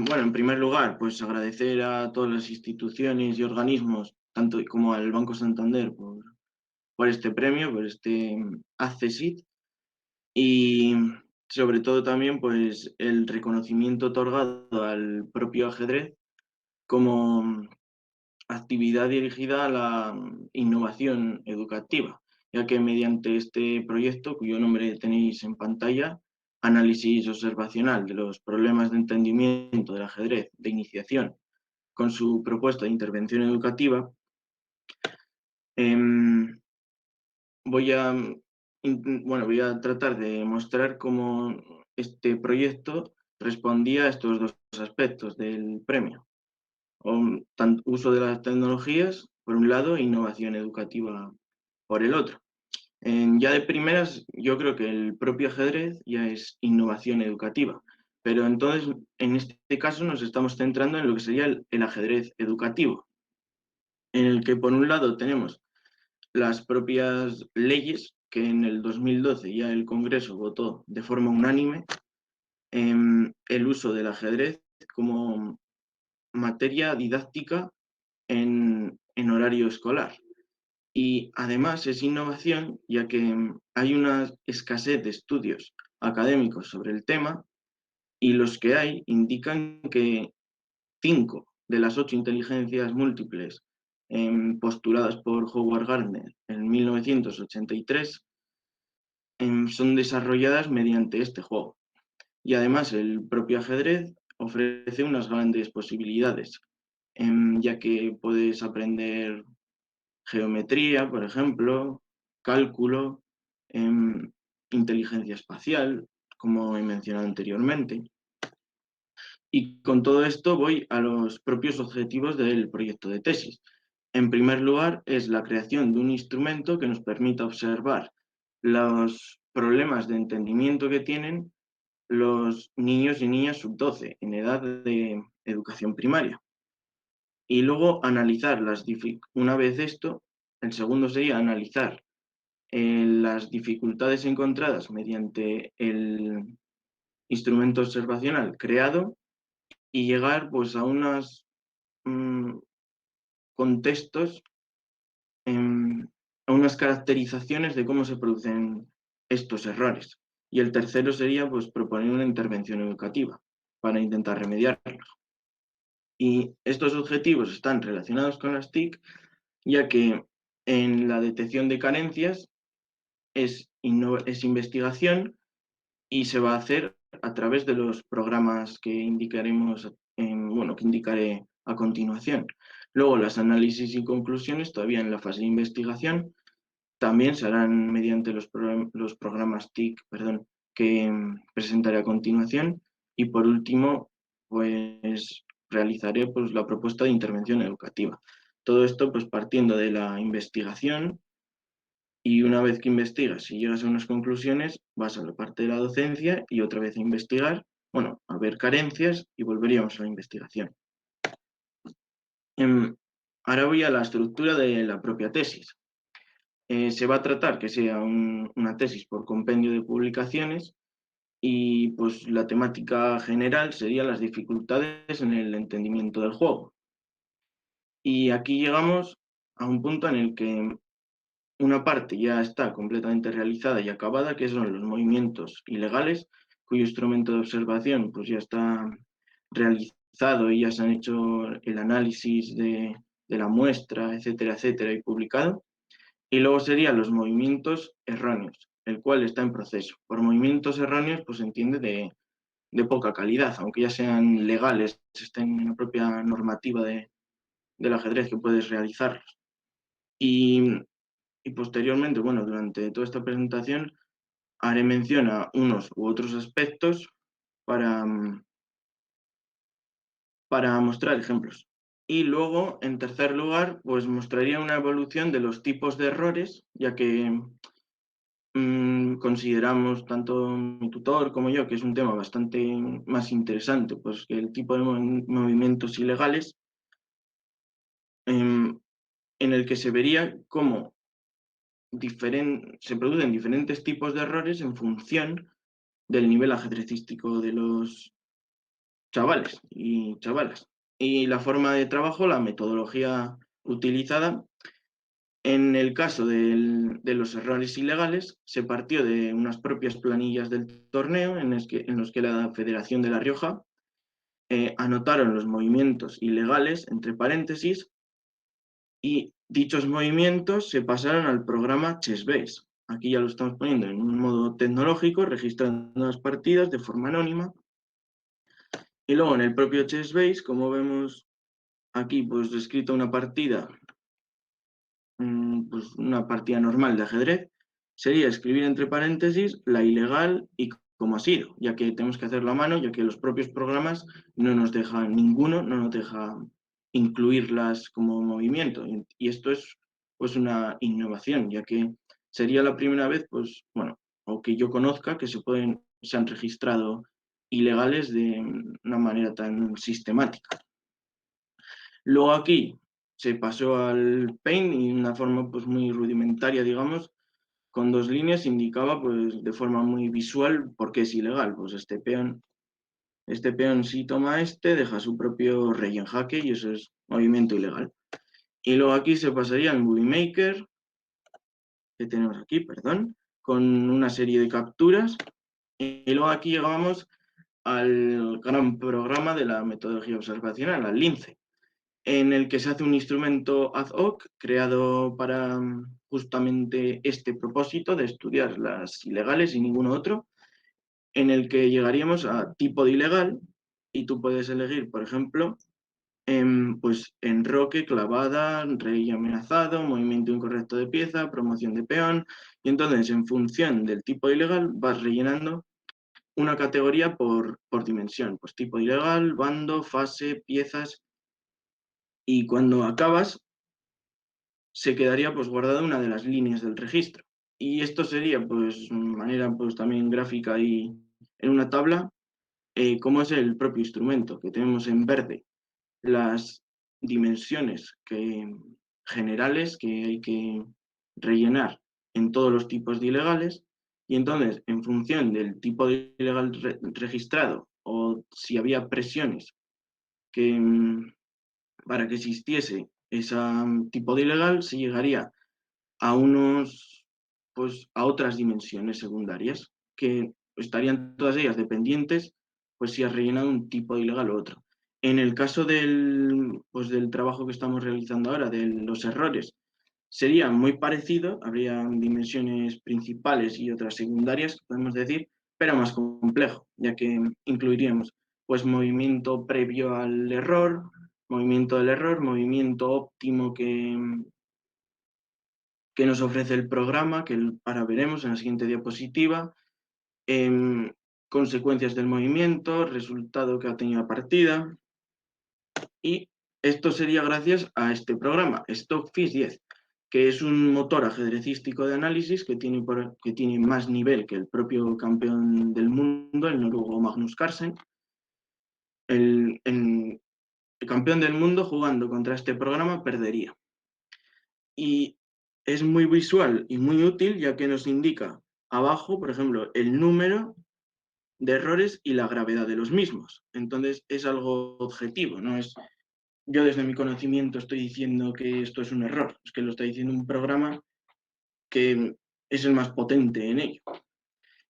Bueno, en primer lugar, pues agradecer a todas las instituciones y organismos, tanto como al Banco Santander, por este premio, por este ACCESIT, y sobre todo también pues el reconocimiento otorgado al propio ajedrez como actividad dirigida a la innovación educativa, ya que mediante este proyecto, cuyo nombre tenéis en pantalla, análisis observacional de los problemas de entendimiento del ajedrez de iniciación, con su propuesta de intervención educativa, em, voy a tratar de mostrar cómo este proyecto respondía a estos dos aspectos del premio. Uso de las tecnologías, por un lado, e innovación educativa por el otro. Ya de primeras, yo creo que el propio ajedrez ya es innovación educativa, pero entonces, en este caso, nos estamos centrando en lo que sería el ajedrez educativo, en el que, por un lado, tenemos las propias leyes que en el 2012 ya el Congreso votó de forma unánime, el uso del ajedrez como materia didáctica en horario escolar. Y además es innovación, ya que hay una escasez de estudios académicos sobre el tema y los que hay indican que 5 de las 8 inteligencias múltiples postuladas por Howard Gardner en 1983 son desarrolladas mediante este juego. Y además el propio ajedrez ofrece unas grandes posibilidades, ya que puedes aprender geometría, por ejemplo, cálculo, em, inteligencia espacial, como he mencionado anteriormente. Y con todo esto voy a los propios objetivos del proyecto de tesis. En primer lugar, es la creación de un instrumento que nos permita observar los problemas de entendimiento que tienen los niños y niñas sub-12 en edad de educación primaria. Y luego analizar una vez esto, el segundo sería analizar las dificultades encontradas mediante el instrumento observacional creado y llegar pues a unos contextos, a unas caracterizaciones de cómo se producen estos errores. Y el tercero sería pues proponer una intervención educativa para intentar remediarlos. Y estos objetivos están relacionados con las TIC, ya que en la detección de carencias es investigación y se va a hacer a través de los programas que indicaremos, que indicaré a continuación. Luego, las análisis y conclusiones, todavía en la fase de investigación, también se harán mediante los programas TIC, perdón, que presentaré a continuación. Y por último, pues realizaré pues, la propuesta de intervención educativa. Todo esto pues partiendo de la investigación, y una vez que investigas y llegas a unas conclusiones, vas a la parte de la docencia y otra vez a investigar, bueno, a ver carencias y volveríamos a la investigación. Ahora voy a la estructura de la propia tesis. Se va a tratar que sea una tesis por compendio de publicaciones y pues la temática general sería las dificultades en el entendimiento del juego. Y aquí llegamos a un punto en el que una parte ya está completamente realizada y acabada, que son los movimientos ilegales, cuyo instrumento de observación pues ya está realizado y ya se han hecho el análisis de la muestra, etcétera, etcétera, y publicado. Y luego serían los movimientos erróneos, el cual está en proceso. Por movimientos erróneos, pues se entiende de poca calidad, aunque ya sean legales, estén en la propia normativa del ajedrez que puedes realizarlos. Y, y posteriormente, bueno, durante toda esta presentación, haré mención a unos u otros aspectos para, para mostrar ejemplos. Y luego, en tercer lugar, pues mostraría una evolución de los tipos de errores, ya que consideramos, tanto mi tutor como yo, que es un tema bastante más interesante, pues que el tipo de movimientos ilegales, en el que se vería cómo se producen diferentes tipos de errores en función del nivel ajedrecístico chavales y chavalas. Y la forma de trabajo, la metodología utilizada, en el caso de los errores ilegales, se partió de unas propias planillas del torneo en los que la Federación de La Rioja anotaron los movimientos ilegales, entre paréntesis, y dichos movimientos se pasaron al programa Chessbase. Aquí ya lo estamos poniendo en un modo tecnológico, registrando las partidas de forma anónima. Y luego en el propio Chessbase, como vemos aquí, pues descrito una partida, pues una partida normal de ajedrez, sería escribir entre paréntesis la ilegal y cómo ha sido, ya que tenemos que hacerlo a mano, ya que los propios programas no nos dejan, ninguno no nos deja incluirlas como movimiento. Y esto es pues una innovación, ya que sería la primera vez, pues bueno, o que yo conozca que se han registrado ilegales de una manera tan sistemática. Luego aquí se pasó al Paint y de una forma pues muy rudimentaria, digamos, con dos líneas indicaba pues de forma muy visual por qué es ilegal. Pues este peón si toma deja su propio rey en jaque y eso es movimiento ilegal. Y luego aquí se pasaría al Movie Maker, que tenemos aquí, perdón, con una serie de capturas. Y luego aquí llegamos al gran programa de la metodología observacional, al LINCE, en el que se hace un instrumento ad hoc creado para justamente este propósito de estudiar las ilegales y ningún otro, en el que llegaríamos a tipo de ilegal y tú puedes elegir, por ejemplo, pues enroque, clavada, rey amenazado, movimiento incorrecto de pieza, promoción de peón, y entonces en función del tipo de ilegal vas rellenando una categoría por dimensión, pues tipo de ilegal, bando, fase, piezas, y cuando acabas se quedaría pues guardada una de las líneas del registro. Y esto sería pues manera pues también gráfica y en una tabla, como es el propio instrumento, que tenemos en verde las dimensiones generales que hay que rellenar en todos los tipos de ilegales, y entonces en función del tipo de ilegal registrado o si había presiones que, para que existiese ese tipo de ilegal, se llegaría a pues a otras dimensiones secundarias que estarían todas ellas dependientes, pues si has rellenado un tipo de ilegal o otro. En el caso pues del trabajo que estamos realizando ahora, de los errores, sería muy parecido, habría dimensiones principales y otras secundarias, podemos decir, pero más complejo, ya que incluiríamos pues movimiento previo al error, movimiento del error, movimiento óptimo que nos ofrece el programa, que ahora veremos en la siguiente diapositiva, consecuencias del movimiento, resultado que ha tenido la partida, y esto sería gracias a este programa, Stockfish 10, que es un motor ajedrecístico de análisis que tiene más nivel que el propio campeón del mundo, el noruego Magnus Carlsen. El campeón del mundo jugando contra este programa perdería. Y es muy visual y muy útil ya que nos indica abajo, por ejemplo, el número de errores y la gravedad de los mismos. Entonces es algo objetivo, no es yo desde mi conocimiento estoy diciendo que esto es un error, es que lo está diciendo un programa que es el más potente en ello.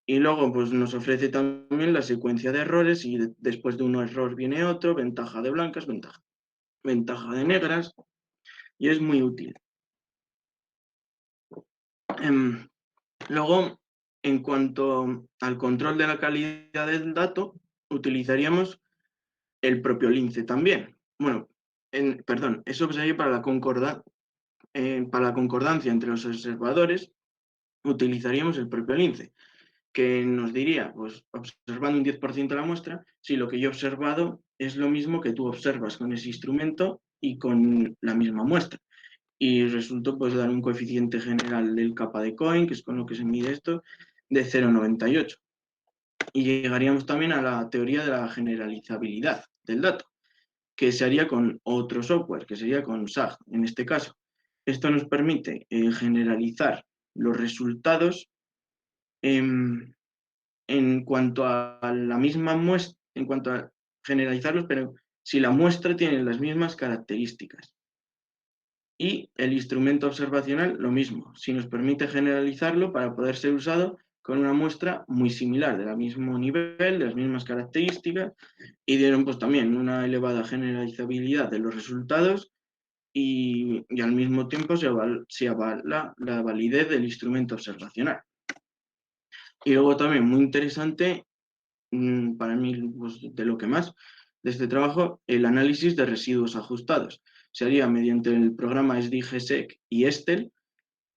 Y luego pues nos ofrece también la secuencia de errores y después de un error viene otro, ventaja de blancas, ventaja de negras, y es muy útil. Luego, en cuanto al control de la calidad del dato, utilizaríamos el propio lince también. Bueno, perdón, eso sería para la concordancia entre los observadores, utilizaríamos el propio lince, que nos diría, pues observando un 10% de la muestra, si lo que yo he observado es lo mismo que tú observas con ese instrumento y con la misma muestra. Y resultó pues dar un coeficiente general del capa de Cohen, que es con lo que se mide esto, de 0,98. Y llegaríamos también a la teoría de la generalizabilidad del dato, que se haría con otro software, que sería con SAG en este caso. Esto nos permite generalizar los resultados en cuanto a la misma muestra, en cuanto a generalizarlos, pero si la muestra tiene las mismas características. Y el instrumento observacional, lo mismo, si nos permite generalizarlo para poder ser usado con una muestra muy similar, del mismo nivel, de las mismas características, y dieron pues también una elevada generalizabilidad de los resultados y al mismo tiempo se avala la validez del instrumento observacional. Y luego también muy interesante, para mí, pues, de lo que más, de este trabajo, el análisis de residuos ajustados. Se haría mediante el programa SDGSEC y Estel,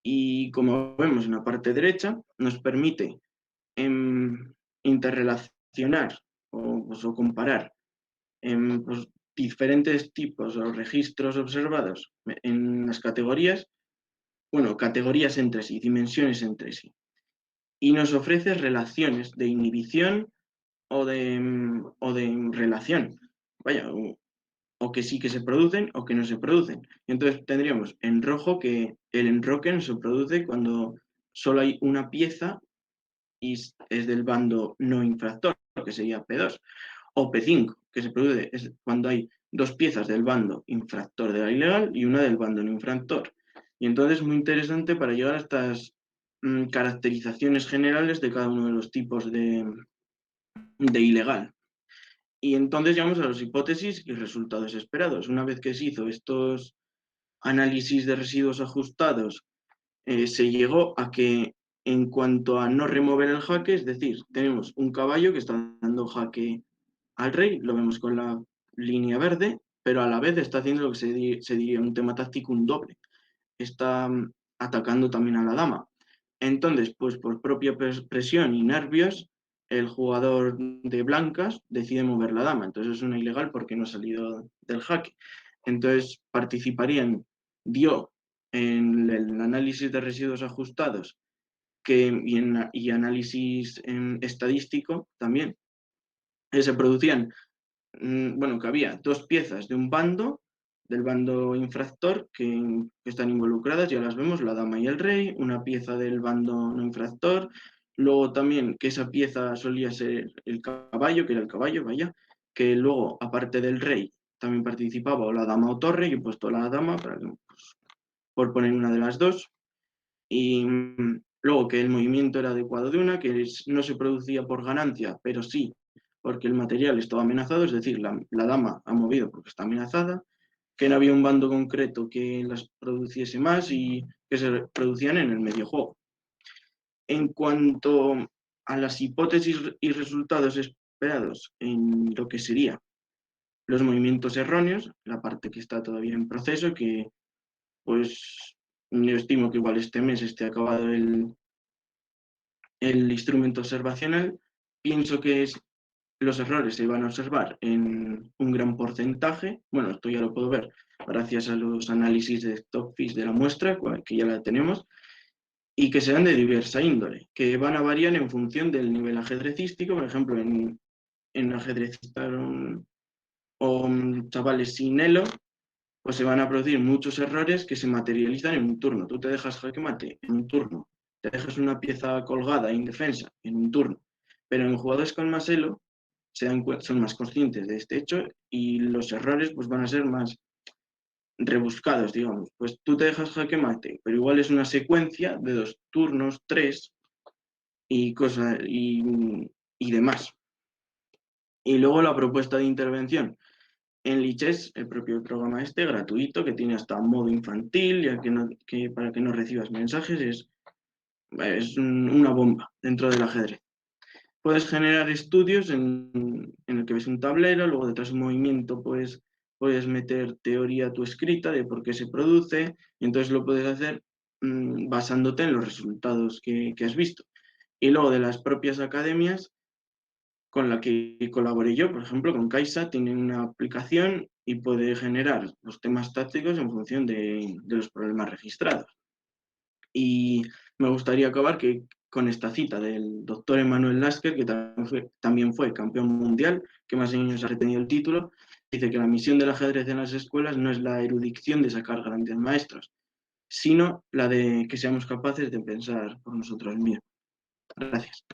y como vemos en la parte derecha, nos permite interrelacionar o comparar pues, diferentes tipos o registros observados en las categorías, bueno, categorías entre sí, dimensiones entre sí, y nos ofrece relaciones de inhibición o de relación, vaya, o que sí que se producen o que no se producen. Y entonces tendríamos en rojo que el enroque no se produce cuando solo hay una pieza y es del bando no infractor, que sería P2, o P5, que se produce es cuando hay dos piezas del bando infractor de la ilegal y una del bando no infractor. Y entonces es muy interesante para llegar a estas caracterizaciones generales de cada uno de los tipos de ilegal. Y entonces llegamos a las hipótesis y resultados esperados. Una vez que se hizo estos análisis de residuos ajustados, se llegó a que en cuanto a no remover el jaque, es decir, tenemos un caballo que está dando jaque al rey, lo vemos con la línea verde, pero a la vez está haciendo lo que se diría un tema táctico, un doble. Está atacando también a la dama. Entonces, pues por propia presión y nervios, el jugador de blancas decide mover la dama. Entonces es una ilegal porque no ha salido del jaque. Entonces participarían, dio en el análisis de residuos ajustados y análisis estadístico también, se producían, bueno, que había dos piezas de un bando, del bando infractor, que están involucradas, ya las vemos, la dama y el rey, una pieza del bando no infractor, luego también que esa pieza solía ser el caballo, que era el caballo, vaya, que luego, aparte del rey, también participaba o la dama o torre, y he puesto la dama pues, por poner una de las dos, y luego que el movimiento era adecuado de una, que no se producía por ganancia, pero sí porque el material estaba amenazado, es decir, la dama ha movido porque está amenazada, que no había un bando concreto que las produciese más y que se producían en el medio juego. En cuanto a las hipótesis y resultados esperados en lo que sería los movimientos erróneos, la parte que está todavía en proceso, que pues yo estimo que igual este mes esté acabado el instrumento observacional, pienso que los errores se van a observar en un gran porcentaje. Bueno, esto ya lo puedo ver gracias a los análisis de Stockfish de la muestra, que ya la tenemos, y que serán de diversa índole, que van a variar en función del nivel ajedrecístico. Por ejemplo, en ajedrecistas o chavales sin elo, pues se van a producir muchos errores que se materializan en un turno. Tú te dejas jaque mate en un turno, te dejas una pieza colgada indefensa en un turno, pero en jugadores con más elo son más conscientes de este hecho y los errores pues, van a ser más rebuscados, digamos. Pues tú te dejas jaque mate, pero igual es una secuencia de 2 turnos, 3 y cosas y demás. Y luego la propuesta de intervención en Lichess, el propio programa este, gratuito, que tiene hasta modo infantil, ya que para que no recibas mensajes, es una bomba dentro del ajedrez. Puedes generar estudios en el que ves un tablero, luego detrás de un movimiento pues, puedes meter teoría a tu escrita de por qué se produce, y entonces lo puedes hacer basándote en los resultados que has visto. Y luego de las propias academias con la que colaboré yo, por ejemplo, con Kaisa, tiene una aplicación y puede generar los temas tácticos en función de los problemas registrados. Y me gustaría acabar con esta cita del doctor Emanuel Lasker, que también fue campeón mundial, que más años ha retenido el título. Dice que la misión del ajedrez en las escuelas no es la erudición de sacar grandes maestros, sino la de que seamos capaces de pensar por nosotros mismos. Gracias.